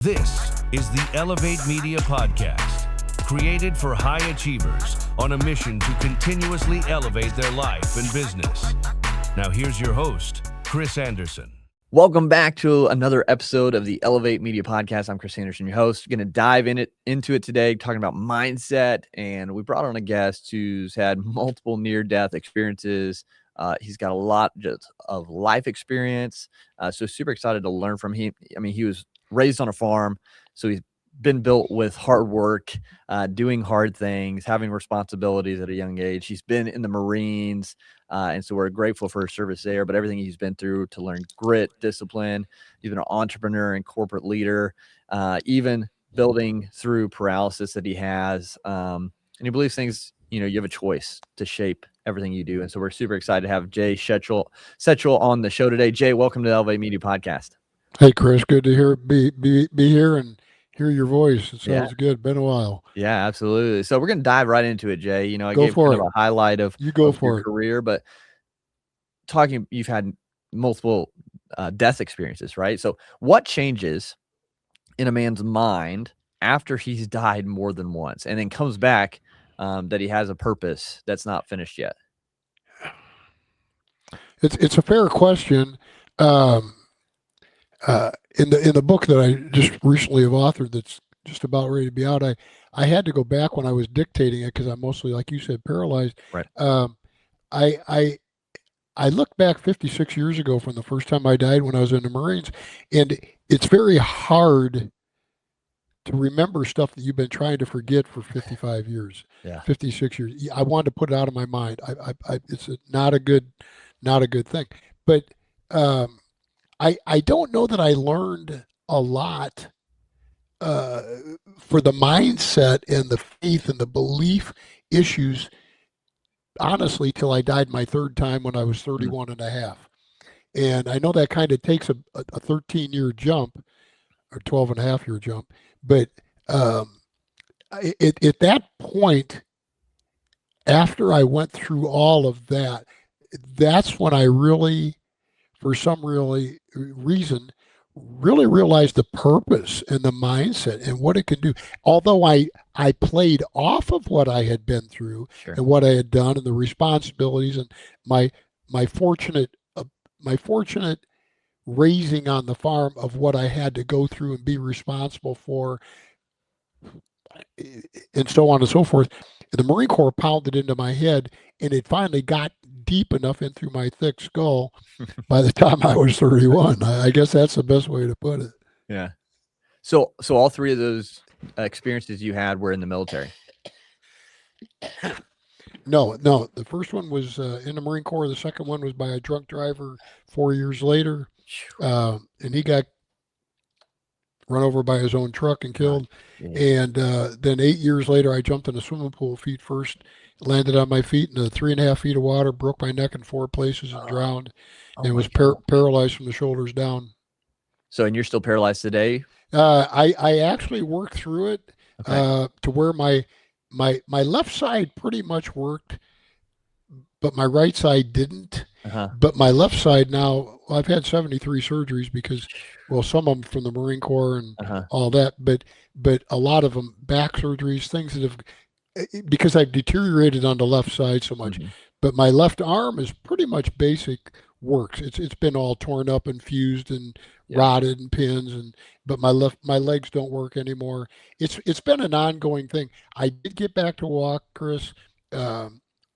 This is the Elevate Media Podcast, created for high achievers on a mission to continuously elevate their life and business. Now here's your host, Chris Anderson. Welcome back to another episode of the Elevate Media Podcast. I'm Chris Anderson, your host. Going to dive into it today, talking about mindset. And we brought on a guest who's had multiple near-death experiences. He's got a lot of life experience. So super excited to learn from him. I mean, he was raised on a farm, so he's been built with hard work, doing hard things, having responsibilities at a young age. He's been in the Marines, and so we're grateful for his service there, but everything he's been through to learn grit, discipline. He's been an entrepreneur and corporate leader, even building through paralysis that he has. And he believes things, you have a choice to shape everything you do. And so we're super excited to have Jay Setchell on the show today. Jay, welcome to the Elevate Media Podcast. Hey, Chris, good to be here and hear your voice. It sounds good. Been a while. Yeah, absolutely. So we're going to dive right into it, Jay. I Go gave for kind it. of a highlight of your career, but you've had multiple death experiences, right? So what changes in a man's mind after he's died more than once and then comes back that he has a purpose that's not finished yet? It's a fair question. In the book that I just recently have authored, that's just about ready to be out, I had to go back when I was dictating it because I'm mostly, like you said, paralyzed. Right. I look back 56 years ago from the first time I died when I was in the Marines, and it's very hard to remember stuff that you've been trying to forget for 55 years, 56 years. I wanted to put it out of my mind. It's not a good thing. But I don't know that I learned a lot for the mindset and the faith and the belief issues, honestly, till I died my third time when I was 31 and a half. And I know that kind of takes a 13-year jump or 12 and a half year jump. But at that point, after I went through all of that, that's when I really, for some reason, really realized the purpose and the mindset and what it could do. Although I played off of what I had been through and what I had done and the responsibilities and my fortunate raising on the farm of what I had to go through and be responsible for, and so on and so forth. The Marine Corps pounded into my head, and it finally got deep enough in through my thick skull by the time I was 31. I guess that's the best way to put it. Yeah. So all three of those experiences you had were in the military? No. The first one was in the Marine Corps. The second one was by a drunk driver 4 years later. And he got run over by his own truck and killed. And then 8 years later, I jumped in a swimming pool feet first, landed on my feet in 3.5 feet of water, broke my neck in 4 places and drowned, and was paralyzed from the shoulders down. So, and you're still paralyzed today? I actually worked through it to where my left side pretty much worked, but my right side didn't. But my left side now, I've had 73 surgeries because, well, some of them from the Marine Corps and all that, but a lot of them back surgeries, things that have, because I've deteriorated on the left side so much. But my left arm is pretty much basic works. It's been all torn up and fused and rotted and pins, but my legs don't work anymore. It's been an ongoing thing. I did get back to walk, Chris,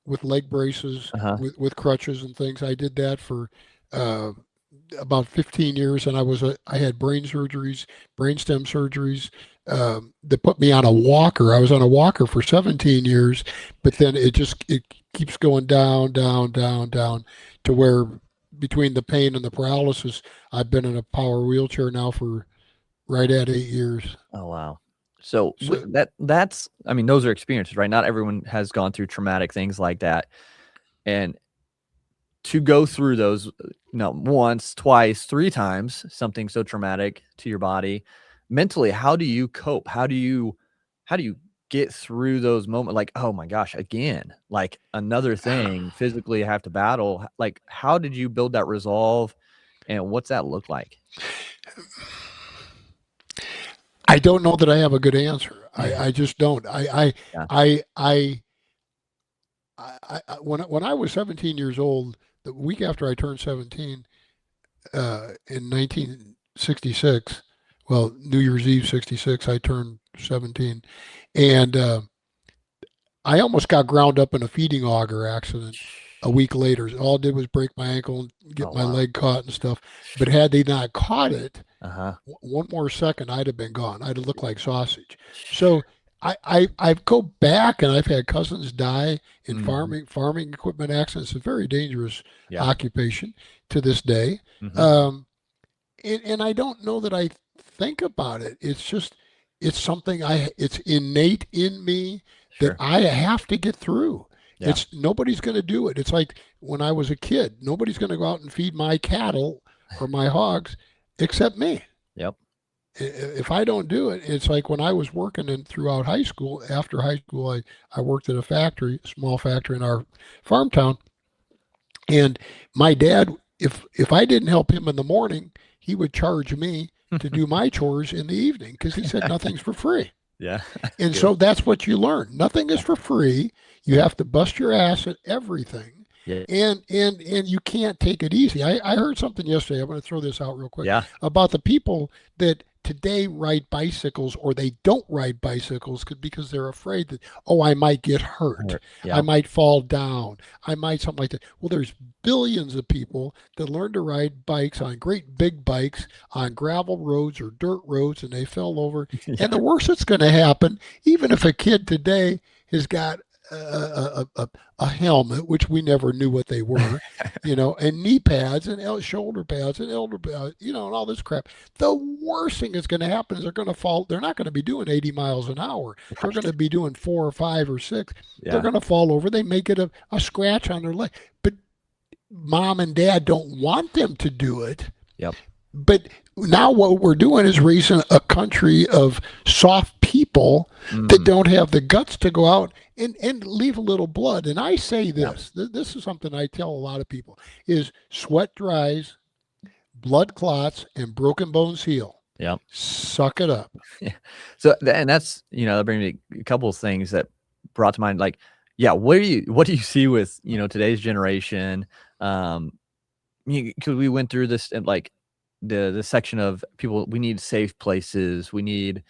with leg braces, with crutches and things. I did that for about 15 years, and I had brainstem surgeries that put me on a walker. I was on a walker for 17 years, but then it keeps going down to where between the pain and the paralysis, I've been in a power wheelchair now for right at 8 years. Oh, wow. So that's, I mean, those are experiences, right? Not everyone has gone through traumatic things like that. And to go through those, once, twice, 3 times, something so traumatic to your body, mentally, how do you cope? How do you get through those moments? Like, oh my gosh, again, like another thing physically I have to battle. Like, how did you build that resolve, and what's that look like? I don't know that I have a good answer. I just don't. When I was 17 years old, the week after I turned 17, in 1966, well, New Year's Eve 66, I turned 17, and I almost got ground up in a feeding auger accident a week later. All I did was break my ankle and get my leg caught and stuff. But had they not caught it, one more second, I'd have been gone. I'd have looked like sausage. So I go back, and I've had cousins die in farming equipment accidents. It's a very dangerous occupation to this day. And I don't know that I think about it. It's just, it's something it's innate in me that I have to get through. It's nobody's going to do it. It's like when I was a kid, nobody's going to go out and feed my cattle or my hogs except me. Yep. If I don't do it, it's like when I was working throughout high school. After high school, I worked at a small factory in our farm town. And my dad, if I didn't help him in the morning, he would charge me to do my chores in the evening, because he said nothing's for free. Yeah. And so that's what you learn. Nothing is for free. You have to bust your ass at everything. Yeah. And you can't take it easy. I heard something yesterday. I'm going to throw this out real quick. Yeah. About the people that today ride bicycles, or they don't ride bicycles because they're afraid that, I might get hurt. I might fall down. I might something like that. Well, there's billions of people that learn to ride bikes on great big bikes on gravel roads or dirt roads, and they fell over. And the worst that's going to happen, even if a kid today has got a helmet, which we never knew what they were, and knee pads and shoulder pads and elbow pads, and all this crap. The worst thing that's going to happen is they're going to fall. They're not going to be doing 80 miles an hour. They're going to be doing 4 or 5 or 6. They're going to fall over. They may get a scratch on their leg. But mom and dad don't want them to do it. Yep. But now what we're doing is raising a country of soft people that don't have the guts to go out and leave a little blood. And I say this, this is something I tell a lot of people, is sweat dries, blood clots, and broken bones heal. Yep. Suck it up. Yeah. So, and that's, that brings me a couple of things that brought to mind, like, what do you see with, today's generation? Because we went through this, and like, the section of people, we need safe places, we need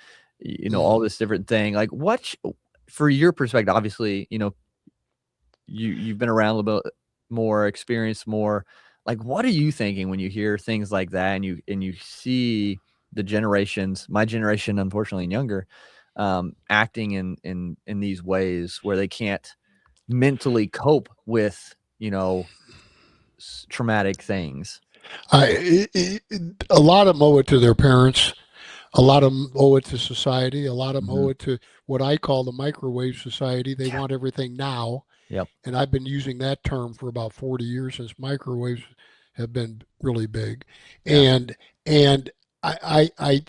all this different thing. Like, what for your perspective, obviously you've been around a little bit more, experienced more, like, what are you thinking when you hear things like that, and you see the generations, my generation unfortunately and younger, acting in these ways where they can't mentally cope with traumatic things? A lot of them owe it to their parents. A lot of them owe it to society. A lot of them owe it to what I call the microwave society. They want everything now. Yep. And I've been using that term for about 40 years, since microwaves have been really big. Yeah. And I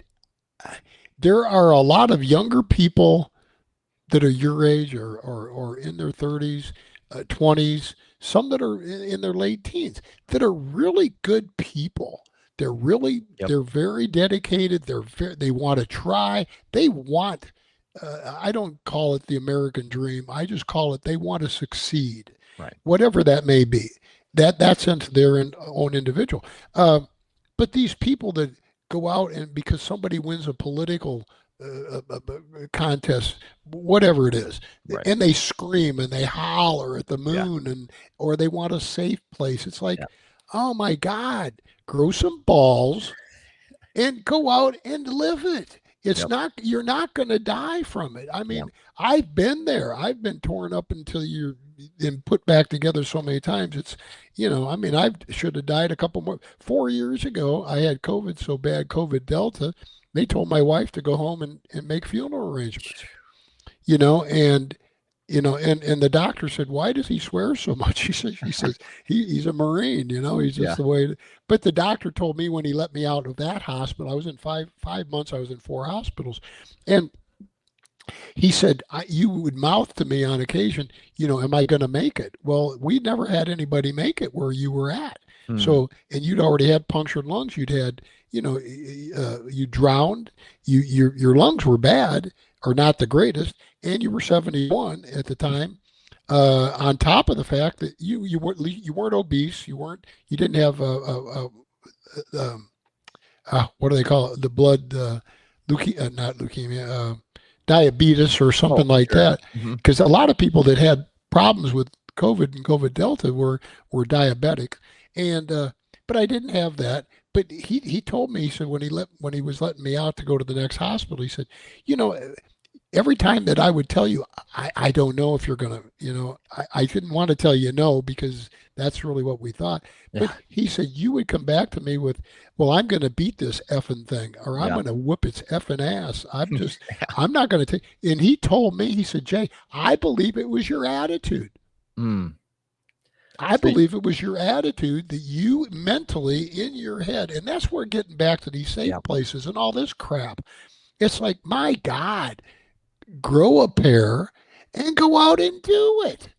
there are a lot of younger people that are your age or in their 30s, 20s, some that are in their late teens, that are really good people. They're really, they're very dedicated. They want to try. They want, I don't call it the American dream. I just call it, they want to succeed. Right. Whatever that may be. That's into their own individual. But these people that go out and because somebody wins a political contest, whatever it is, and they scream and they holler at the moon, or they want a safe place. It's like, oh my God, grow some balls and go out and live it. It's not, you're not going to die from it. I mean, I've been there. I've been torn up until you're and put back together so many times. It's, I mean, I should have died a couple more. 4 years ago, I had COVID so bad, COVID Delta. They told my wife to go home and make funeral arrangements, and the doctor said, why does he swear so much? She says, he's a Marine, he's just the way. But the doctor told me when he let me out of that hospital, I was in five months, I was in 4 hospitals. And he said, you would mouth to me on occasion, am I going to make it? Well, we never had anybody make it where you were at. So, and you'd already had punctured lungs. You'd had, you drowned, your lungs were bad or not the greatest, and you were 71 at the time. On top of the fact that you weren't obese, you didn't have what do they call it? The blood, not leukemia, diabetes or something like sure. that. Because a lot of people that had problems with COVID and COVID Delta were diabetic, and but I didn't have that. But he told me, he said when he was letting me out to go to the next hospital, he said, every time that I would tell you, I don't know if you're going to, I didn't want to tell you no, because that's really what we thought. But he said, you would come back to me with, well, I'm going to beat this effing thing, or I'm going to whoop its effing ass. I'm not going to take. And he told me, he said, Jay, I believe it was your attitude. I believe it was your attitude that you mentally in your head, and that's where getting back to these safe places and all this crap. It's like, my God, grow a pair and go out and do it.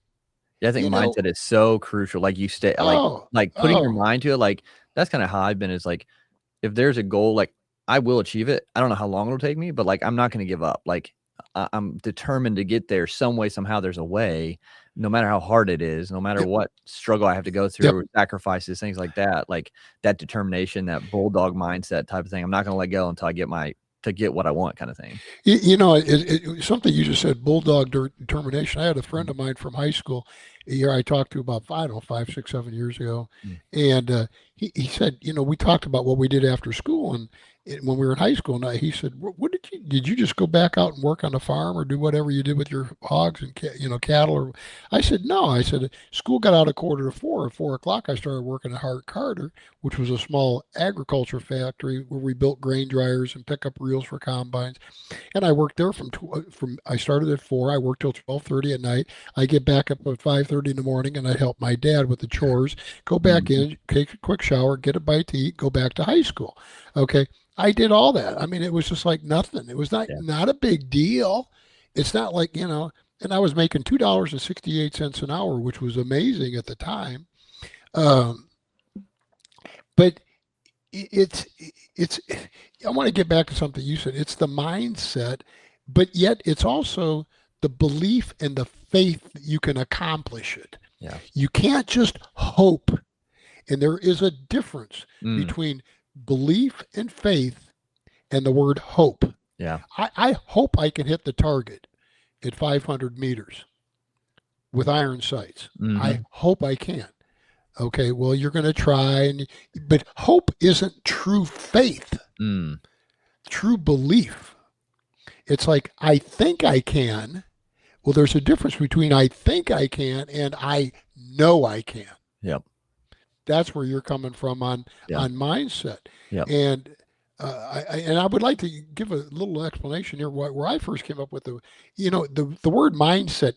Yeah, I think mindset is so crucial. Like you stay, like putting your mind to it. Like that's kind of how I've been. Is like, if there's a goal, like I will achieve it. I don't know how long it'll take me, but like I'm not going to give up. Like I'm determined to get there some way, somehow. There's a way, no matter how hard it is, no matter what struggle I have to go through, sacrifices, things like that. Like that determination, that bulldog mindset type of thing. I'm not going to let go until I get what I want, kind of thing. Something you just said, bulldog determination. I had a friend of mine from high school here I talked to about 5, 6, 7 years ago. And he said, we talked about what we did after school. And when we were in high school, and he said, what did you just go back out and work on the farm or do whatever you did with your hogs and cattle? Or I said, no. I said, school got out at 3:45. At 4:00, I started working at Hart Carter, which was a small agriculture factory where we built grain dryers and pickup reels for combines. And I worked there I started at 4. I worked till 12:30 at night. I get back up at 5:30 in the morning, and I help my dad with the chores, go back in, take a quick shower, get a bite to eat, go back to high school. Okay. I did all that. I mean, it was just like nothing. It was not a big deal. It's not like, and I was making $2.68 an hour, which was amazing at the time. But it's, I want to get back to something you said. It's the mindset, but yet it's also the belief and the faith that you can accomplish it. Yeah. You can't just hope. And there is a difference between belief and faith and the word hope. Yeah. I hope I can hit the target at 500 meters with iron sights. I hope I can. Okay, well, you're going to try, but hope isn't true faith, true belief. It's like, I think I can. Well, there's a difference between I think I can and I know I can. Yep. That's where you're coming from on mindset. Yep. And I would like to give a little explanation here where I first came up with the word mindset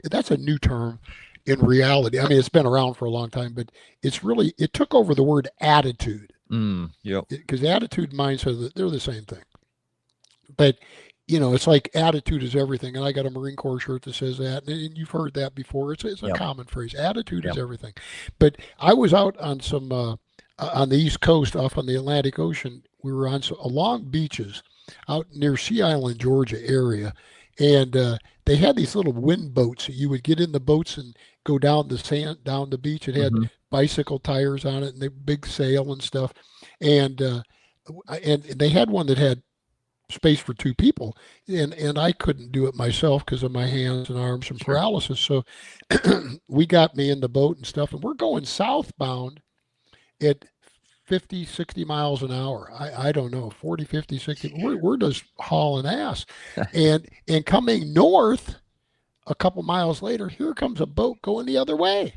that's a new term in reality. I mean, it's been around for a long time, but it took over the word attitude. Yep. Because attitude and mindset, they're the same thing. But it's like attitude is everything. And I got a Marine Corps shirt that says that. And you've heard that before. It's a common phrase. Attitude is everything. But I was out on some, on the East Coast, off on the Atlantic Ocean. We were on along beaches out near Sea Island, Georgia area. And they had these little wind boats. You would get in the boats and go down the sand, down the beach. It had bicycle tires on it and the big sail and stuff. And they had one that had space for 2 people, and I couldn't do it myself because of my hands and arms and paralysis. So we got me in the boat and stuff, and we're going southbound at 50, 60 miles an hour. I don't know, 40, 50, 60. We're just hauling ass. And coming north a couple miles later, here comes a boat going the other way.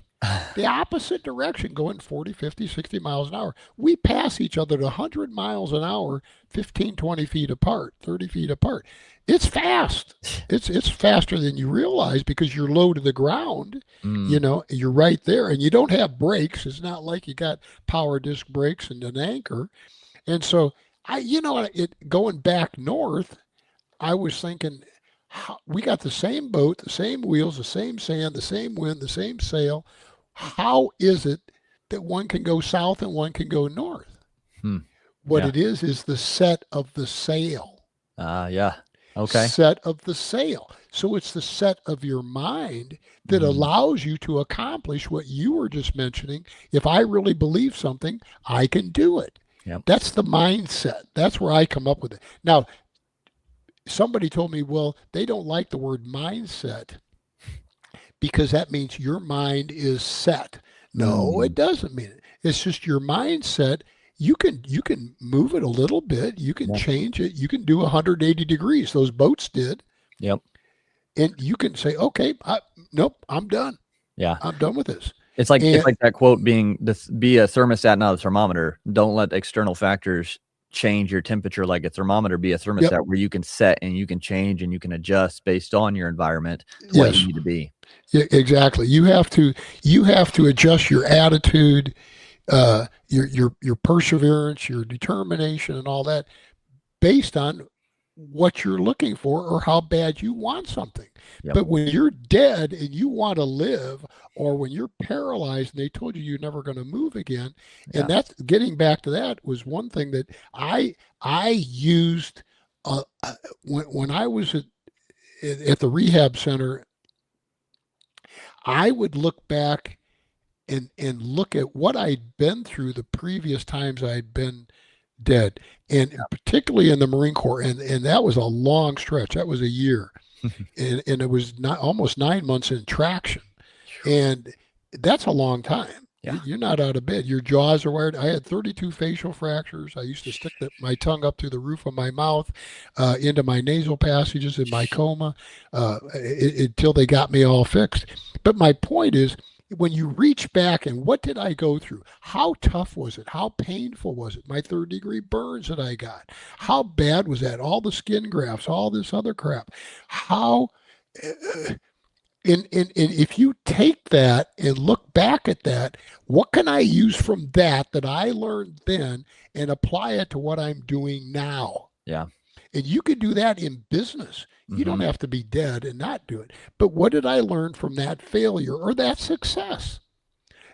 The opposite direction, going 40, 50, 60 miles an hour. We pass each other at 100 miles an hour, 15, 20 feet apart, 30 feet apart. It's fast. It's faster than you realize because you're low to the ground. You're right there, and you don't have brakes. It's not like you got power disc brakes and an anchor. And so, going back north, I was thinking, we got the same boat, the same wheels, the same sand, the same wind, the same sail. How is it that one can go south and one can go north? What it is the set of the sail. Yeah. Okay. Set of the sail. So it's the set of your mind that allows you to accomplish what you were just mentioning. If I really believe something, I can do it. Yep. That's the mindset. That's where I come up with it. Now, somebody told me, well, they don't like the word mindset because that means your mind is set. No, it doesn't mean it. It's just your mindset. You can move it a little bit. You can change it. You can do 180 degrees. Those boats did. Yep. And you can say, okay, nope, I'm done. Yeah. I'm done with this. It's like that quote being, be a thermostat, not a thermometer. Don't let external factors change your temperature like a thermometer. Be a thermostat where you can set and you can change and you can adjust based on your environment to what you need to be. Yeah, exactly. You have to adjust your attitude, your perseverance, your determination, and all that based on what you're looking for or how bad you want something. But when you're dead and you want to live, or when you're paralyzed and they told you you're never going to move again, and that's getting back to that was one thing that I used when I was at the rehab center. I would look back and look at what I'd been through the previous times I'd been dead, and particularly in the Marine Corps, and that was a long stretch. That was a year, and it was not almost 9 months in traction, and that's a long time. You're not out of bed. Your jaws are wired. I had 32 facial fractures. I used to stick my tongue up through the roof of my mouth, into my nasal passages in my coma, until they got me all fixed. But my point is, when you reach back and what did I go through? How tough was it? How painful was it? My 3rd-degree burns that I got. How bad was that? All the skin grafts, all this other crap. How, and if you take that and look back at that, what can I use from that I learned then and apply it to what I'm doing now? Yeah. And you can do that in business. You don't have to be dead and not do it. But what did I learn from that failure or that success?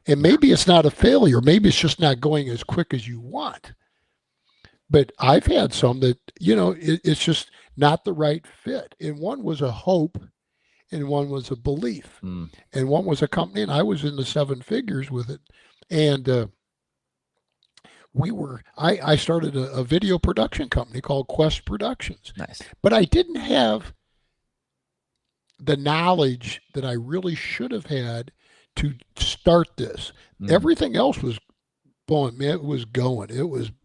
And maybe it's not a failure. Maybe it's just not going as quick as you want. But I've had some that, it's just not the right fit. And one was a hope and one was a belief. And one was a company, and I was in the 7 figures with it. And I started a video production company called Quest Productions. Nice. But I didn't have the knowledge that I really should have had to start this. Everything else was blowing, man. It was going.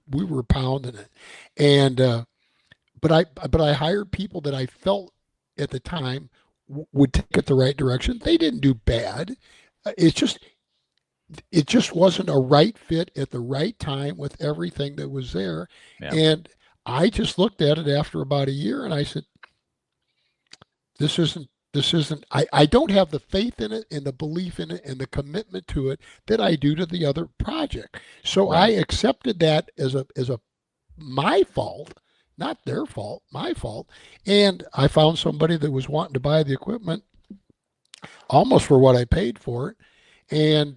We were pounding it. And but I hired people that I felt at the time would take it the right direction. They didn't do bad. It just wasn't a right fit at the right time with everything that was there. And I just looked at it after about a year and I said, this isn't, I don't have the faith in it and the belief in it and the commitment to it that I do to the other project. So I accepted that as my fault, not their fault, my fault. And I found somebody that was wanting to buy the equipment almost for what I paid for it. And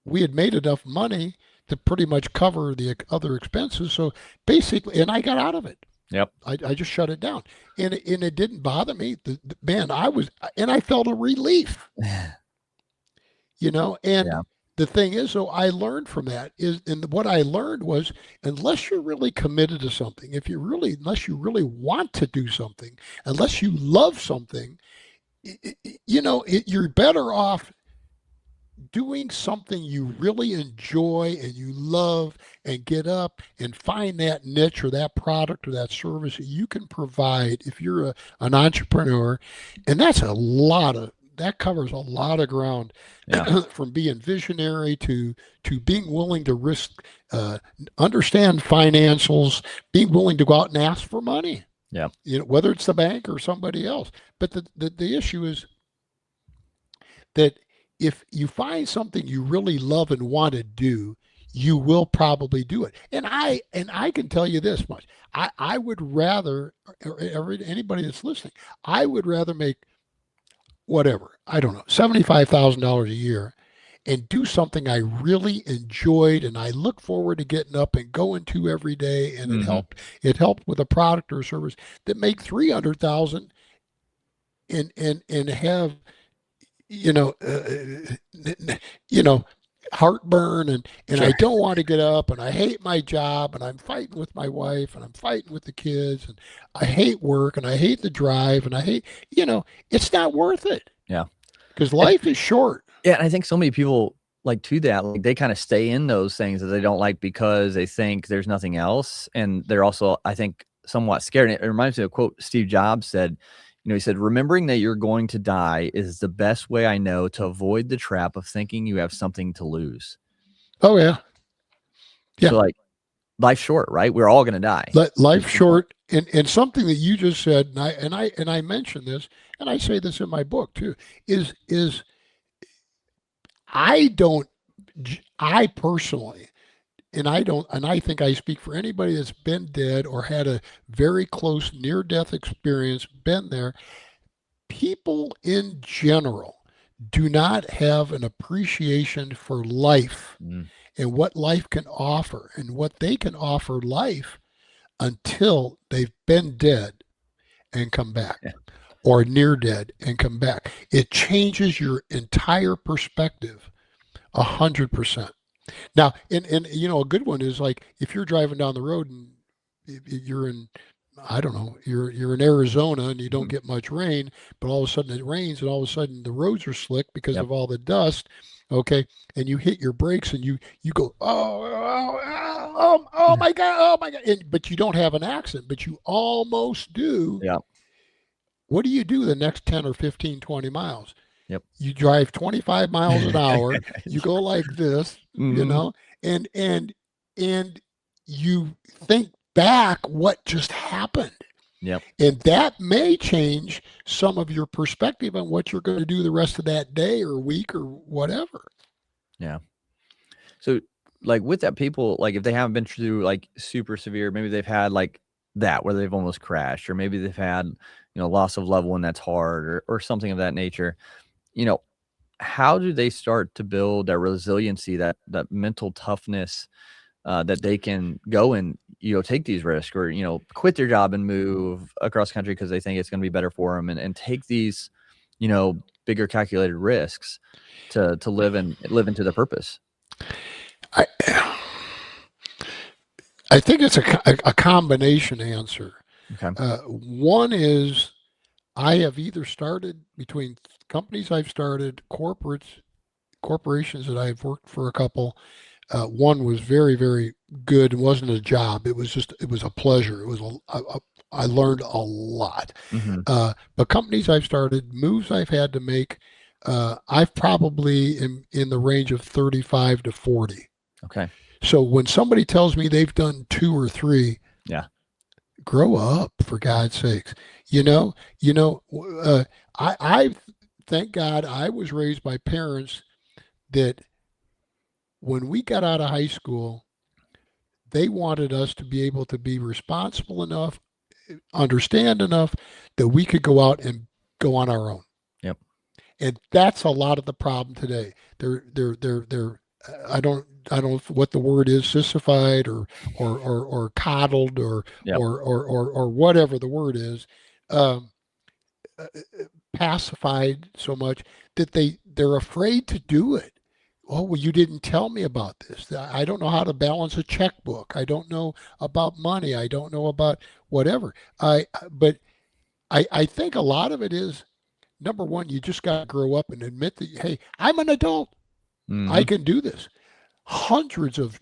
we had made enough money to pretty much cover the other expenses. So basically, and I got out of it. Yep. I just shut it down, and it didn't bother me. Man, I felt a relief, and the thing is, so I learned from that and what I learned was, unless you're really committed to something, unless you really want to do something, unless you love something, you're better off doing something you really enjoy and you love, and get up and find that niche or that product or that service that you can provide if you're an entrepreneur. And that covers a lot of ground, from being visionary to being willing to risk, understand financials, being willing to go out and ask for money. Yeah. Whether it's the bank or somebody else. But the issue is that if you find something you really love and want to do, you will probably do it. And I can tell you this much. I would rather, anybody that's listening, I would rather make whatever, I don't know, $75,000 a year and do something I really enjoyed and I look forward to getting up and going to every day. And it helped with a product or service that make 300,000 and have, you know, you know, heartburn and Sure. I don't want to get up and I hate my job and I'm fighting with my wife and I'm fighting with the kids and I hate work and I hate the drive and I hate, it's not worth it. Yeah. Because life is short. Yeah. And I think so many people like to that, like they kind of stay in those things that they don't like because they think there's nothing else. And they're also, I think, somewhat scared. And it reminds me of a quote Steve Jobs said. He said, remembering that you're going to die is the best way I know to avoid the trap of thinking you have something to lose. Oh, yeah. Yeah. So like life's short, right? We're all going to die. Life's short. And something that you just said, and I mentioned this, and I say this in my book too, is I personally, and I think I speak for anybody that's been dead or had a very close near-death experience, been there, people in general do not have an appreciation for life and what life can offer and what they can offer life until they've been dead and come back or near dead and come back. It changes your entire perspective 100%. Now, and a good one is like if you're driving down the road and you're in, I don't know, you're in Arizona and you don't get much rain, but all of a sudden it rains and all of a sudden the roads are slick because of all the dust. Okay, and you hit your brakes and you go, oh my God, but you don't have an accident, but you almost do. Yeah. What do you do the next 10 or 15, 20 miles? Yep. You drive 25 miles an hour. You go like this, and you think back what just happened. Yep. And that may change some of your perspective on what you're going to do the rest of that day or week or whatever. Yeah. So like with that, people, like if they haven't been through like super severe, maybe they've had like that where they've almost crashed, or maybe they've had, loss of loved one that's hard or something of that nature. How do they start to build that resiliency, that mental toughness, that they can go and, take these risks or, quit their job and move across country because they think it's going to be better for them and take these, bigger calculated risks to live into their purpose? I think it's a combination answer. Okay. One is I have either started between companies I've started, corporations that I've worked for a couple. One was very, very good. It wasn't a job. It was a pleasure. It was I learned a lot. But companies I've started, moves I've had to make, I've probably in the range of 35 to 40. Okay. So when somebody tells me they've done 2 or 3, grow up, for God's sakes. I thank God I was raised by parents that when we got out of high school, they wanted us to be able to be responsible enough, understand enough that we could go out and go on our own. Yep. And that's a lot of the problem today. They're I don't know what the word is, sissified or coddled or whatever the word is, pacified so much that they're afraid to do it. Oh, well, you didn't tell me about this. I don't know how to balance a checkbook. I don't know about money. I don't know about whatever. But I think a lot of it is, number one, you just got to grow up and admit that, hey, I'm an adult. I can do this. Hundreds of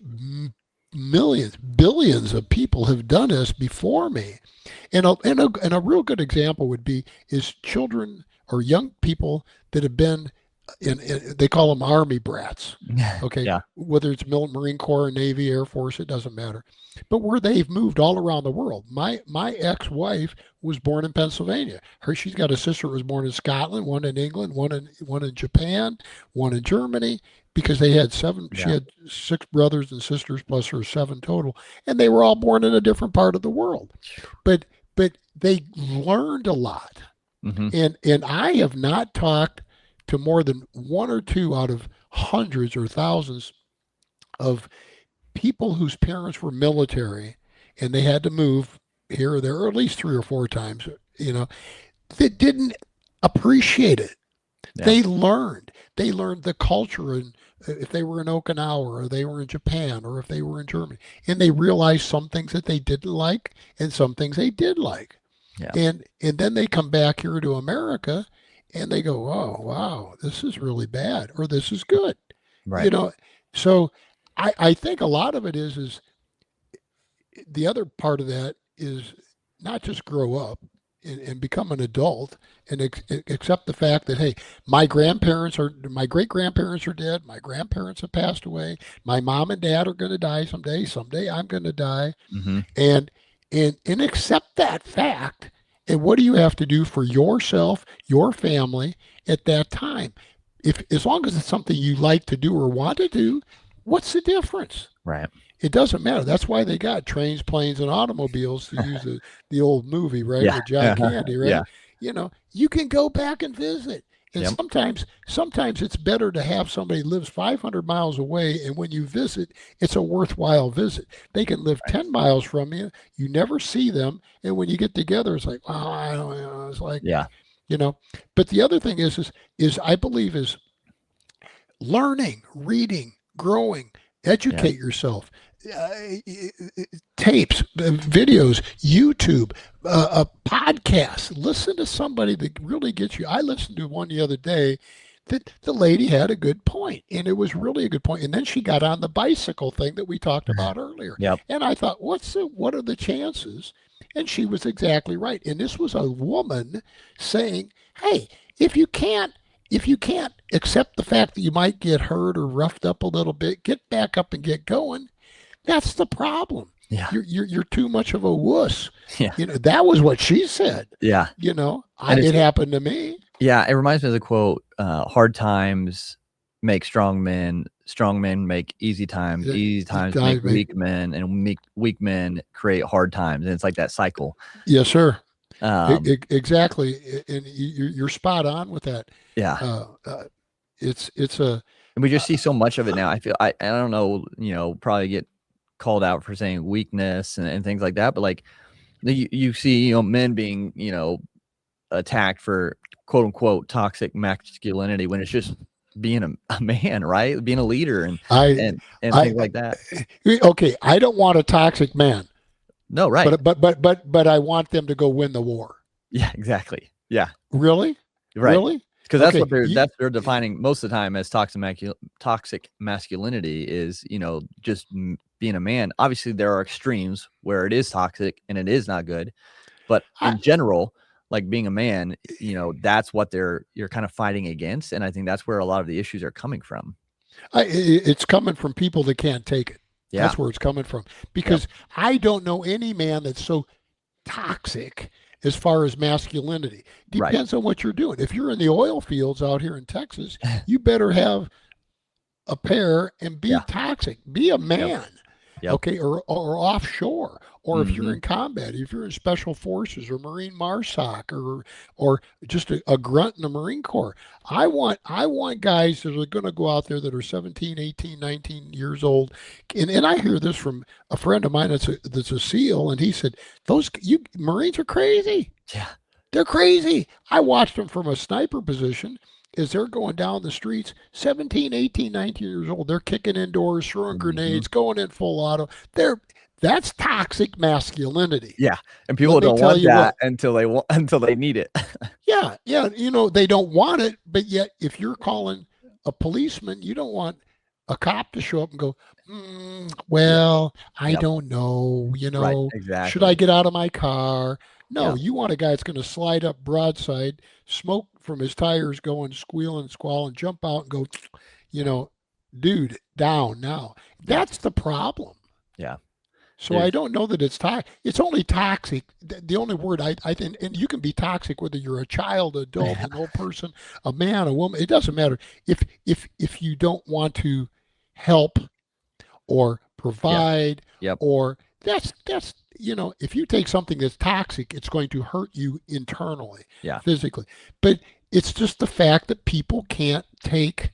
millions, billions of people have done this before me. And a real good example is children or young people that have been they call them Army brats. Okay. Yeah. Whether it's Marine Corps, Navy, Air Force, it doesn't matter. But where they've moved all around the world. My ex-wife was born in Pennsylvania. She's got a sister who was born in Scotland, one in England, one in Japan, one in Germany, because they had 7. Yeah. She had 6 brothers and sisters plus her 7 total, and they were all born in a different part of the world. But they learned a lot. And I have not talked to more than 1 or 2 out of hundreds or thousands of people whose parents were military and they had to move here or there, or at least 3 or 4 times, that didn't appreciate it. Yeah. They learned the culture, and if they were in Okinawa or they were in Japan or if they were in Germany, and they realized some things that they didn't like and some things they did like. Yeah. And then they come back here to America and they go, oh, wow, this is really bad, or this is good. Right. So I think a lot of it is the other part of that is not just grow up and become an adult and accept the fact that, hey, my great-grandparents are dead. My grandparents have passed away. My mom and dad are going to die someday. Someday I'm going to die. Mm-hmm. And accept that fact. And what do you have to do for yourself, your family at that time? As long as it's something you like to do or want to do, what's the difference? Right. It doesn't matter. That's why they got trains, planes, and automobiles, to use the old movie, right? Yeah. With John Candy, right? Yeah. You can go back and visit. And sometimes it's better to have somebody who lives 500 miles away, and when you visit, it's a worthwhile visit. They can live 10 miles from you. You never see them, and when you get together, it's like, oh, I don't know. It's like, But the other thing is I believe is learning, reading, growing, educate yourself. Tapes, videos, YouTube, a podcast. Listen to somebody that really gets you. I listened to one the other day that the lady had a good point, and it was really a good point. And then she got on the bicycle thing that we talked about earlier. Yep. And I thought, what are the chances? And she was exactly right. And this was a woman saying, hey, if you can't accept the fact that you might get hurt or roughed up a little bit, get back up and get going. That's the problem. Yeah. You're too much of a wuss. Yeah. That was what she said. Yeah. It happened to me. Yeah. It reminds me of the quote, hard times make strong men make easy times, easy times make weak men, and weak men create hard times. And it's like that cycle. Yes, sir. Exactly. And you're spot on with that. Yeah. It's and we just see so much of it now. I feel, I don't know, probably get called out for saying weakness and things like that, but like you see, men being, attacked for quote unquote toxic masculinity when it's just being a man, right? Being a leader and things like that. Okay. I don't want a toxic man. No, right. But I want them to go win the war. Yeah, exactly. Yeah. Really? Right. Really? Because that's what they're defining most of the time as toxic masculinity is, just being a man. Obviously, there are extremes where it is toxic and it is not good, but in general, like being a man, that's what you're kind of fighting against, and I think that's where a lot of the issues are coming from. It's coming from people that can't take it. Yeah. That's where it's coming from. Because I don't know any man that's so toxic as far as masculinity. Depends on what you're doing. If you're in the oil fields out here in Texas, you better have a pair and be toxic. Be a man. Yep. Okay, or offshore, or if you're in combat, if you're in special forces or Marine MARSOC or just a grunt in the Marine Corps. I want guys that are going to go out there that are 17, 18, 19 years old. And I hear this from a friend of mine that's a SEAL, and he said, you Marines are crazy. Yeah. They're crazy. I watched them from a sniper position as they're going down the streets, 17, 18, 19 years old. They're kicking indoors, throwing grenades, going in full auto. That's toxic masculinity. Yeah. And people don't want that until they need it. Yeah. They don't want it, but yet if you're calling a policeman, you don't want a cop to show up and go, I don't know, right, exactly. Should I get out of my car? No, you want a guy that's going to slide up broadside, smoke from his tires going squeal and squall, and jump out and go, dude, down now. That's the problem. Yeah. So I don't know that it's toxic. It's only toxic. The only word I think, and you can be toxic whether you're a child, adult, an old person, a man, a woman. It doesn't matter. If you don't want to help or provide, or that's if you take something that's toxic, it's going to hurt you internally, physically. But it's just the fact that people can't take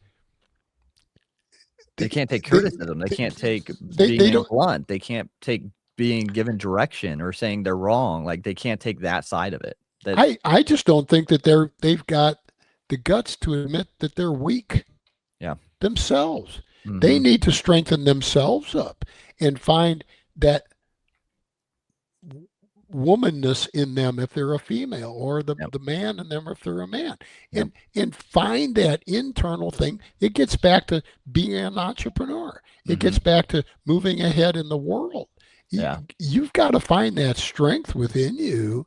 They can't take criticism. They can't take being blunt. They can't take being given direction or saying they're wrong. Like they can't take that side of it. I just don't think that they've got the guts to admit that they're weak. Yeah. Themselves. Mm-hmm. They need to strengthen themselves up and find that womanness in them if they're a female, or the man in them if they're a man, and find that internal thing. It gets back to being an entrepreneur. It gets back to moving ahead in the world. You've got to find that strength within you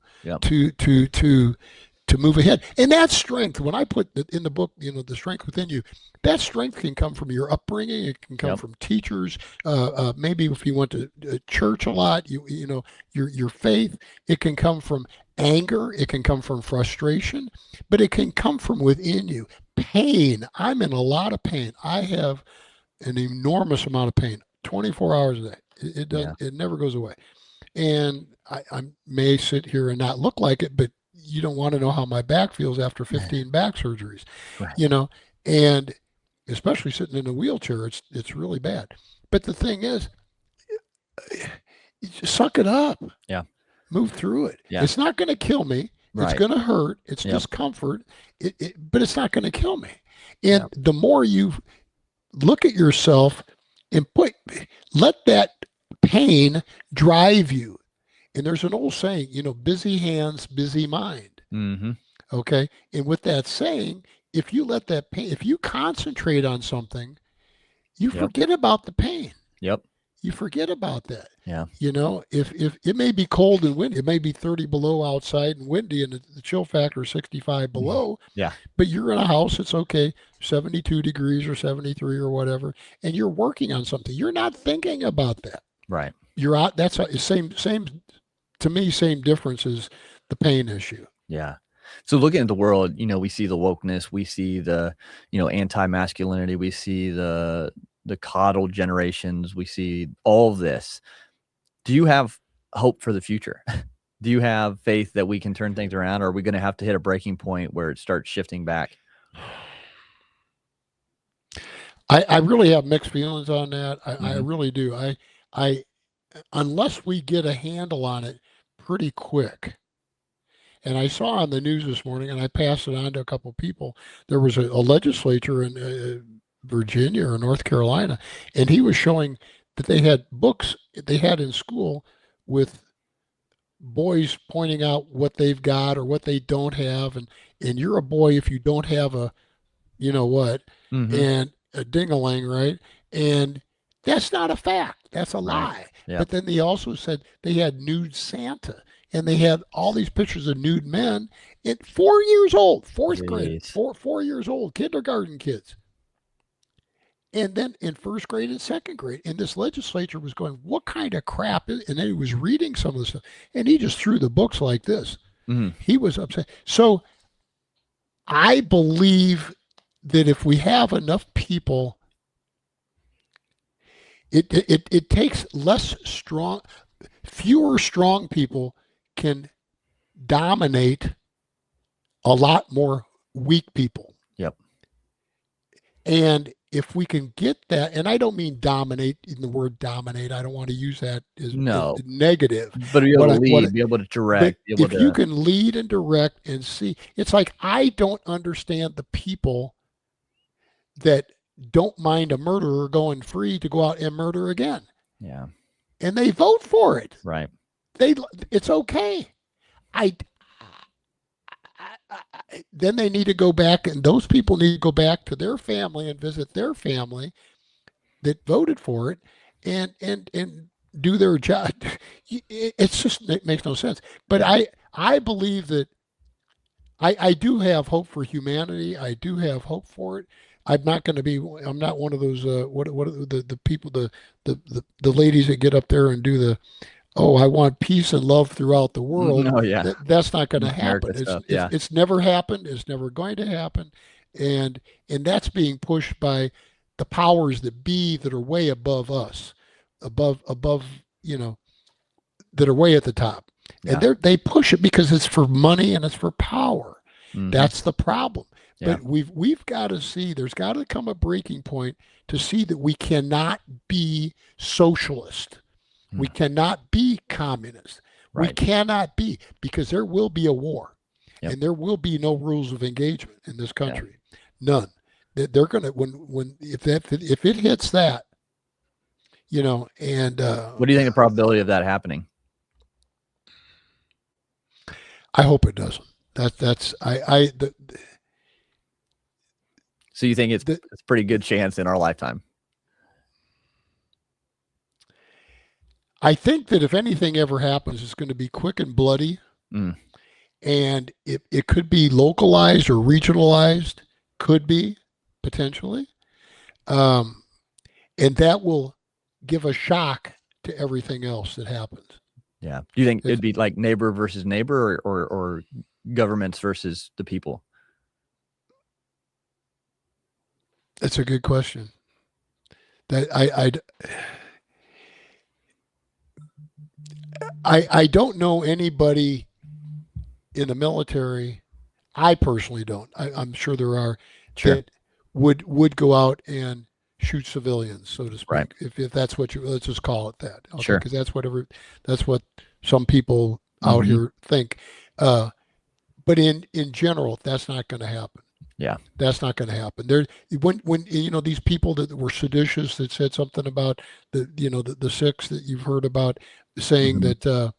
to move ahead. And that strength, when I put in the book, the strength within you, that strength can come from your upbringing. It can come from teachers. Maybe if you went to church a lot, your faith. It can come from anger. It can come from frustration, but it can come from within you. Pain. I'm in a lot of pain. I have an enormous amount of pain, 24 hours a day. It doesn't. It never goes away. And I may sit here and not look like it, but you don't want to know how my back feels after 15 back surgeries, and especially sitting in a wheelchair, it's really bad. But the thing is, you just suck it up. Yeah. Move through it. Yeah. It's not going to kill me. Right. It's going to hurt. It's discomfort, but it's not going to kill me. And the more you look at yourself and let that pain drive you. And there's an old saying, busy hands, busy mind. Mm-hmm. Okay. And with that saying, if you let that pain, if you concentrate on something, you forget about the pain. Yep. You forget about that. Yeah. If it may be cold and windy, it may be 30 below outside and windy, and the chill factor is 65 below. Yeah. But you're in a house, it's okay, 72 degrees or 73 or whatever, and you're working on something. You're not thinking about that. Right. You're out. That's the same. To me, same difference is the pain issue. Yeah. So looking at the world, we see the wokeness, we see the, anti-masculinity, we see the coddled generations, we see all of this. Do you have hope for the future? Do you have faith that we can turn things around, or are we going to have to hit a breaking point where it starts shifting back? I really have mixed feelings on that. I really do. I unless we get a handle on it pretty quick. And I saw on the news this morning, and I passed it on to a couple of people, there was a legislature in Virginia or North Carolina, and he was showing that they had books they had in school with boys pointing out what they've got or what they don't have. And you're a boy if you don't have a, and a ding-a-ling, right? And that's not a fact. That's a lie. Yeah. But then they also said they had nude Santa, and they had all these pictures of nude men at 4 years old, fourth grade, 4 years old, kindergarten kids. And then in first grade and second grade, and this legislature was going, what kind of crap is, and then he was reading some of the stuff, and he just threw the books like this. Mm-hmm. He was upset. So I believe that if we have enough people, it takes fewer strong people can dominate a lot more weak people. Yep. And if we can get that, and I don't mean dominate in the word dominate, I don't want to use that as negative. But be able to lead, be able to direct. You can lead and direct and see, it's like I don't understand the people that don't mind a murderer going free to go out and murder again. Yeah. And they vote for it. Right. It's okay. Then they need to go back, and those people need to go back to their family and visit their family that voted for it and do their job. It makes no sense. But I believe that I do have hope for humanity. I do have hope for it. I'm not one of those what the people, the ladies that get up there and do the, I want peace and love throughout the world. No, yeah. That's not going to happen. It's never happened. It's never going to happen. And that's being pushed by the powers that be that are way above us, above, that are way at the top. Yeah. And they push it because it's for money and it's for power. Mm-hmm. That's the problem. But we've got to see, there's got to come a breaking point to see that we cannot be socialist. We cannot be communist. Right. We cannot be, because there will be a war, and there will be no rules of engagement in this country. None. They're going to, if it hits that, and what do you think the probability of that happening? I hope it doesn't. So you think it's a pretty good chance in our lifetime? I think that if anything ever happens, it's going to be quick and bloody, and it could be localized or regionalized, could be potentially, and that will give a shock to everything else that happens. Yeah. Do you think it'd be like neighbor versus neighbor, or governments versus the people? That's a good question. That I don't know anybody in the military. I personally don't. I'm sure there are that would go out and shoot civilians, so to speak. Right. If that's what let's just call it that. Okay? Sure. Because that's what some people out here think. But in general, that's not going to happen. Yeah. That's not going to happen. There, when these people that were seditious that said something about the six that you've heard about saying that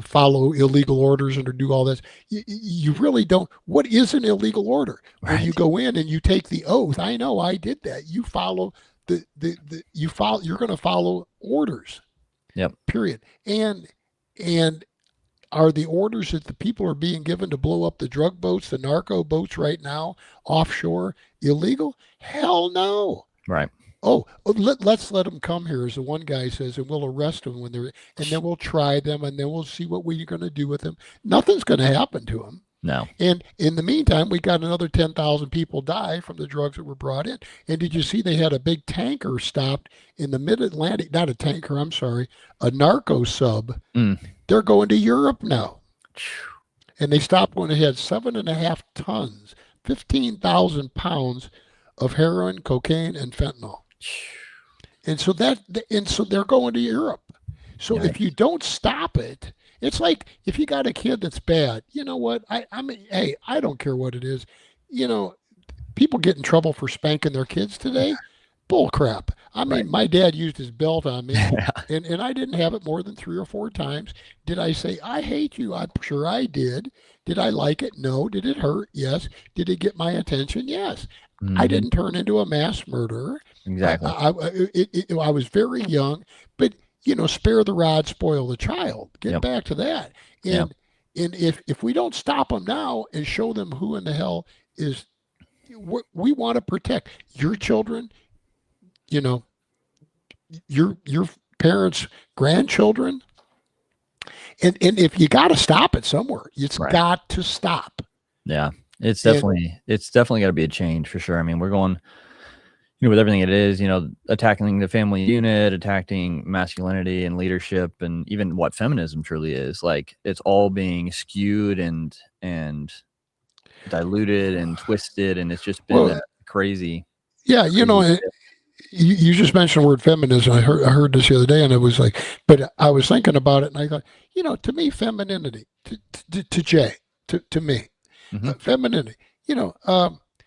follow illegal orders and or do all this. You really don't. What is an illegal order? Right. When you go in and you take the oath, I know I did that. You follow you're going to follow orders. Yep. Period. And are the orders that the people are being given to blow up the drug boats, the narco boats right now, offshore, illegal? Hell no. Right. Let's let them come here, as the one guy says, and we'll arrest them and then we'll try them, and then we'll see what we're going to do with them. Nothing's going to happen to them. No. And in the meantime, we got another 10,000 people die from the drugs that were brought in. And did you see they had a big tanker stopped in the mid-Atlantic? Not a tanker, I'm sorry, a narco sub. They're going to Europe now. And they stopped when it had 7.5 tons, 15,000 pounds of heroin, cocaine, and fentanyl. And so they're going to Europe. So if you don't stop it, it's like if you got a kid that's bad, you know what? I mean, hey, I don't care what it is. People get in trouble for spanking their kids today. Bull crap. I mean, my dad used his belt on me, and I didn't have it more than 3 or 4 times. Did I say, I hate you? I'm sure I did. Did I like it? No. Did it hurt? Yes. Did it get my attention? Yes. I didn't turn into a mass murderer. Exactly. I was very young, but spare the rod, spoil the child. Get back to that. And if we don't stop them now and show them who in the hell is, we want to protect your children, your parents' grandchildren. And if you got to stop it somewhere, it's got to stop. Yeah. It's definitely got to be a change for sure. I mean, we're going, with everything it is, attacking the family unit, attacking masculinity and leadership, and even what feminism truly is. Like, it's all being skewed and diluted and twisted, and it's just been crazy. Yeah, you just mentioned the word feminism. I heard this the other day, and it was like, but I was thinking about it, and I thought, to me, femininity, to me, femininity,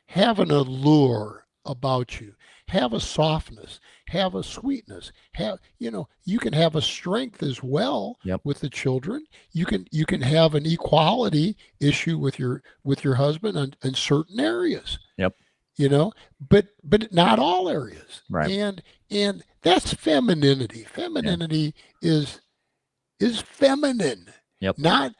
have an allure about you, have a softness, have a sweetness, you can have a strength as well with the children. You can have an equality issue with your husband in certain areas. Yep. But not all areas. Right. And that's femininity. Femininity is feminine. Yep. Not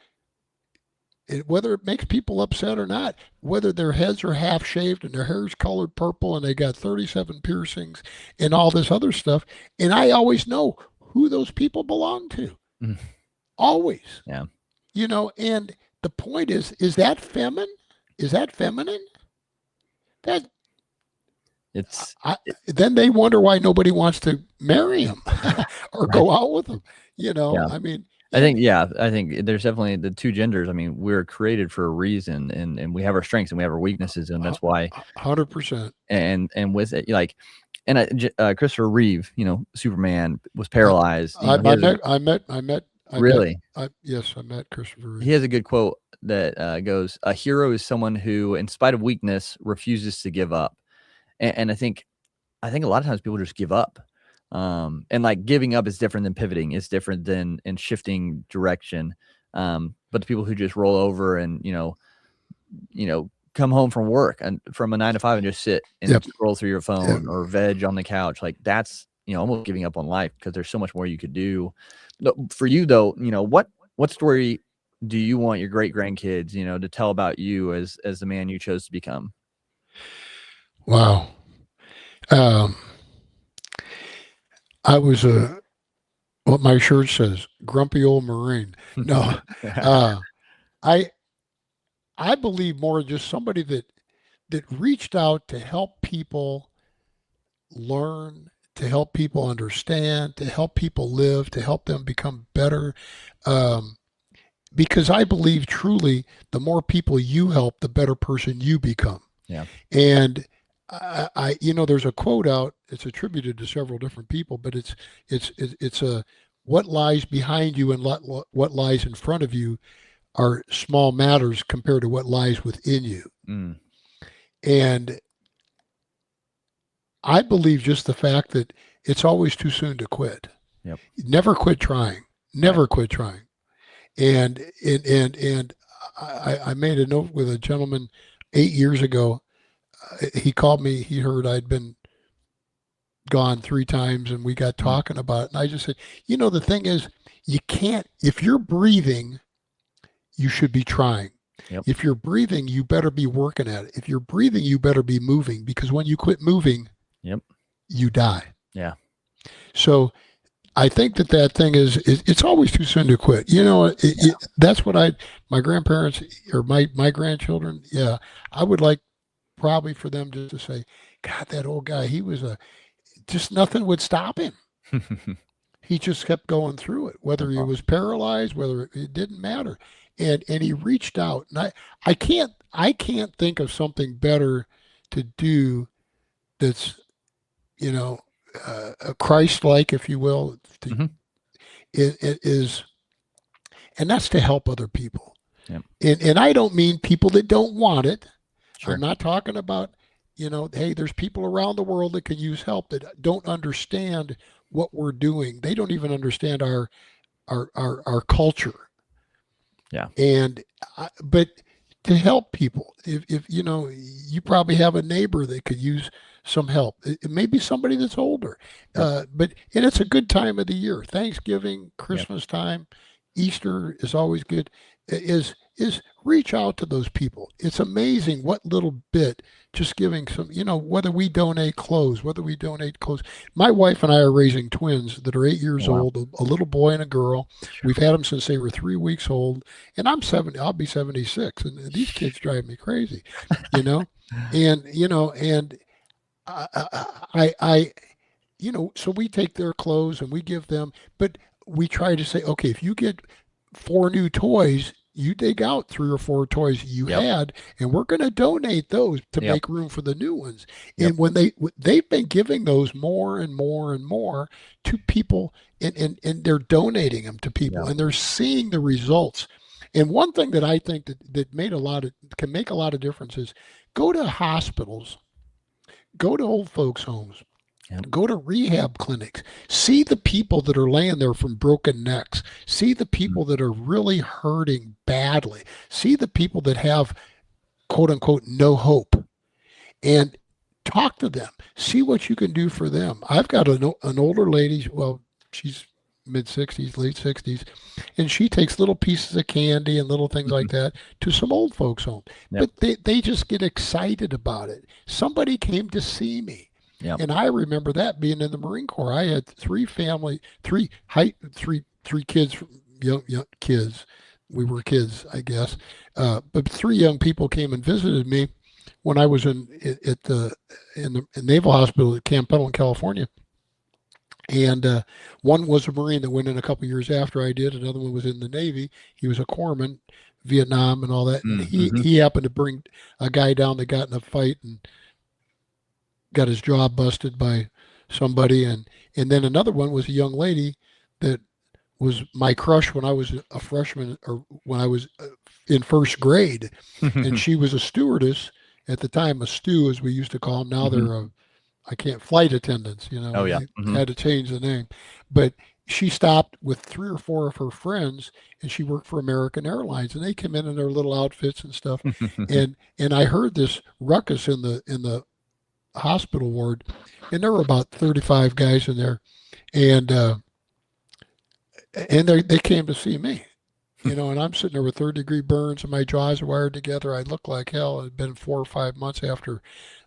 whether it makes people upset or not, whether their heads are half shaved and their hair's colored purple and they got 37 piercings and all this other stuff. And I always know who those people belong to. Always. Yeah. And the point is that feminine? Is that feminine? Then they wonder why nobody wants to marry him or go out with him. I mean, I think there's definitely the two genders. I mean, we're created for a reason, and we have our strengths and we have our weaknesses, and that's why 100%. And with it, like, and Christopher Reeve, Superman, was paralyzed. I met Really? Yes, I met Christopher Reeve. He has a good quote that goes, "A hero is someone who, in spite of weakness, refuses to give up." And I think a lot of times people just give up. And like giving up is different than pivoting. It's different than shifting direction. But the people who just roll over and come home from work and from a 9 to 5 and just sit and scroll through your phone or veg on the couch, like that's almost giving up on life, because there's so much more you could do. For you though, what story do you want your great grandkids to tell about you as the man you chose to become? Wow. I was what my shirt says, grumpy old Marine. No, I believe more just somebody that reached out to help people learn, to help people understand, to help people live, to help them become better. Because I believe truly, the more people you help, the better person you become. Yeah. And I there's a quote out. It's attributed to several different people, but it's a what lies behind you and what lies in front of you are small matters compared to what lies within you. Mm. And I believe just the fact that it's always too soon to quit. Yep. Never quit trying. Never quit trying. And I made a note with a gentleman 8 years ago. He called me. He heard I'd been gone 3 times, and we got talking about it. And I just said, the thing is, you can't, if you're breathing, you should be trying. Yep. If you're breathing, you better be working at it. If you're breathing, you better be moving, because when you quit moving, you die. Yeah. So I think that thing is it's always too soon to quit. That's what my grandparents or my grandchildren. Yeah. I would like probably for them just to say, God, that old guy, he was just nothing would stop him. He just kept going through it, whether he was paralyzed, whether it didn't matter. And he reached out, and I can't think of something better to do that's, Christ-like, if you will. It is, and that's to help other people. Yep. And I don't mean people that don't want it. Sure. I'm not talking about, hey, there's people around the world that can use help that don't understand what we're doing. They don't even understand our culture. Yeah. And but to help people, if you probably have a neighbor that could use some help. It may be somebody that's older, and it's a good time of the year. Thanksgiving, Christmas time, Easter is always good. Is reach out to those people. It's amazing what little bit, just giving some, whether we donate clothes. My wife and I are raising twins that are 8 years old, a little boy and a girl. Sure. We've had them since they were 3 weeks old, and I'm 70. I'll be 76, and these kids drive me crazy, and so we take their clothes and we give them, but we try to say, okay, if you get 4 new toys, you dig out 3 or 4 toys you had, and we're going to donate those to make room for the new ones. And when they've been giving those more and more and more to people, and they're donating them to people, and they're seeing the results. And one thing that I think that can make a lot of difference is go to hospitals, go to old folks' homes. Go to rehab clinics. See the people that are laying there from broken necks. See the people that are really hurting badly. See the people that have, quote unquote, no hope. And talk to them. See what you can do for them. I've got an older lady. Well, she's mid-60s, late 60s, and she takes little pieces of candy and little things like that to some old folks' home. But they just get excited about it. Somebody came to see me. Yep. And I remember that being in the Marine Corps. I had 3 kids, young kids. We were kids, I guess. But 3 young people came and visited me when I was in the Naval Hospital at Camp Pendleton, California. And one was a Marine that went in a couple years after I did. Another one was in the Navy. He was a corpsman, Vietnam and all that. And he happened to bring a guy down that got in a fight and got his jaw busted by somebody. And then another one was a young lady that was my crush when I was a freshman, or when I was in first grade. And she was a stewardess at the time, a stew, as we used to call them. Now they're flight attendants, Oh, yeah. They had to change the name. But she stopped with 3 or 4 of her friends, and she worked for American Airlines, and they came in their little outfits and stuff. and I heard this ruckus in the hospital ward, and there were about 35 guys in there, and they came to see me, and I'm sitting there with 3rd-degree burns, and my jaws are wired together. I looked like hell. It had been 4 or 5 months after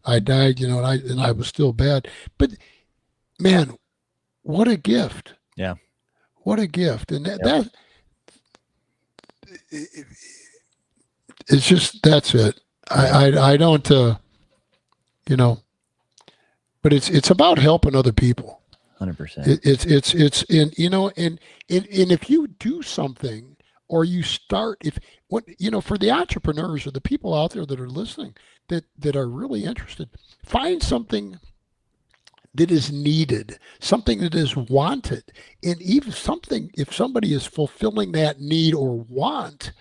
I died, and I was still bad. But man, what a gift! Yeah, what a gift! And that it's just, that's it. I don't, but it's about helping other people. 100%. It's in, and if you do something, or you start, for the entrepreneurs or the people out there that are listening, that are really interested, find something that is needed, something that is wanted. And even something, if somebody is fulfilling that need or want,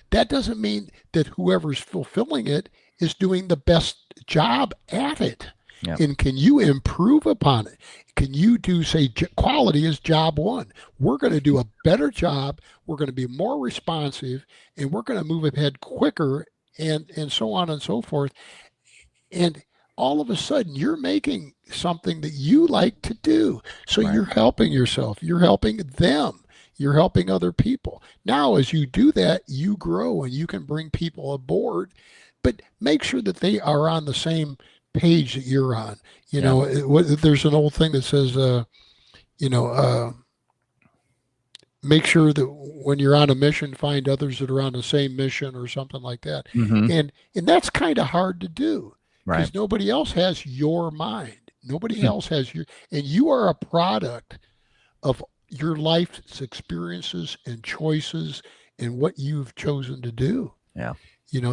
that doesn't mean that whoever's fulfilling it is doing the best job at it. Yep. And can you improve upon it? Can you do, say, quality is job 1. We're going to do a better job. We're going to be more responsive, and we're going to move ahead quicker, and so on and so forth. And all of a sudden, you're making something that you like to do. So You're helping yourself. You're helping them. You're helping other people. Now, as you do that, you grow, and you can bring people aboard. But make sure that they are on the same page that you're on. There's an old thing that says, make sure that when you're on a mission, find others that are on the same mission, or something like that. And that's kind of hard to do, because nobody else has your mind. Nobody else has and you are a product of your life's experiences and choices and what you've chosen to do. Yeah.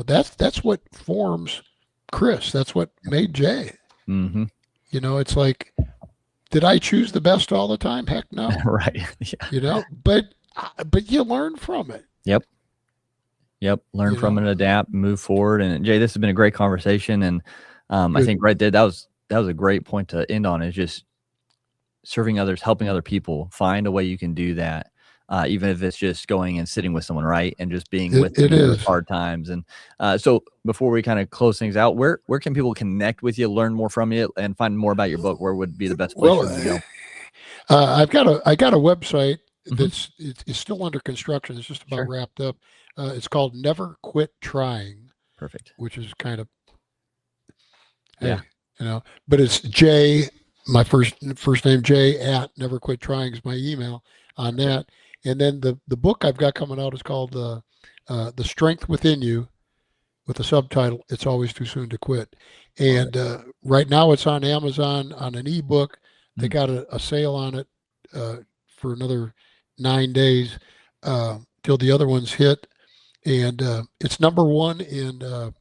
That's what forms Chris. That's what made Jay. It's like, did I choose the best all the time? Heck no. Right. Yeah. But you learn from it. Yep. Learn from it, adapt, move forward. And Jay, this has been a great conversation. And I think right there, that was a great point to end on, is just serving others, helping other people. Find a way you can do that. Even if it's just going and sitting with someone, right, and just being with them in hard times. And so before we kind of close things out, where can people connect with you, learn more from you, and find more about your book? Where would be the best place for them to go? I got a website that's it's still under construction. It's just about wrapped up. It's called Never Quit Trying. Perfect. Which is kind of, but it's Jay, my first name, Jay at Never Quit Trying is my email on that. And then the book I've got coming out is called The Strength Within You, with the subtitle, It's Always Too Soon to Quit. And right now it's on Amazon on an ebook. They got a sale on it for another 9 days till the other ones hit. And it's #1 in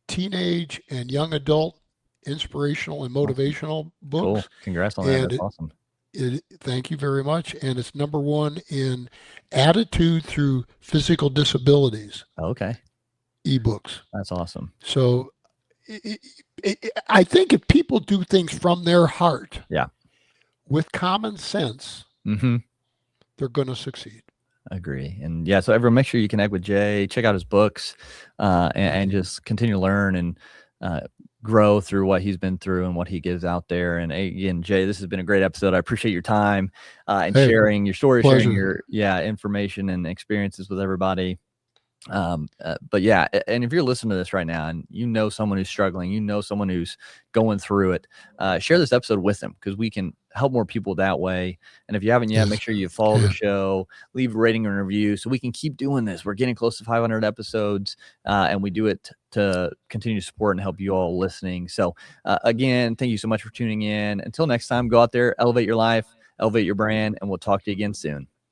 teenage and young adult inspirational and motivational books. Cool. Congrats on that. And that's awesome. Thank you very much. And it's #1 in attitude through physical disabilities. Okay. Ebooks. That's awesome. So I think if people do things from their heart, with common sense, they're going to succeed. Agree. And so everyone, make sure you connect with Jay, check out his books, and just continue to learn and grow through what he's been through and what he gives out there. And again, Jay, this has been a great episode. I appreciate your time and sharing your story, sharing your information and experiences with everybody. But yeah, and if you're listening to this right now and you know someone who's struggling, you know someone who's going through it, share this episode with them, because we can help more people that way. And if you haven't yet, make sure you follow the show, leave a rating and review so we can keep doing this. We're getting close to 500 episodes, and we do it to continue to support and help you all listening. So again, thank you so much for tuning in. Until next time, go out there, elevate your life, elevate your brand, and we'll talk to you again soon.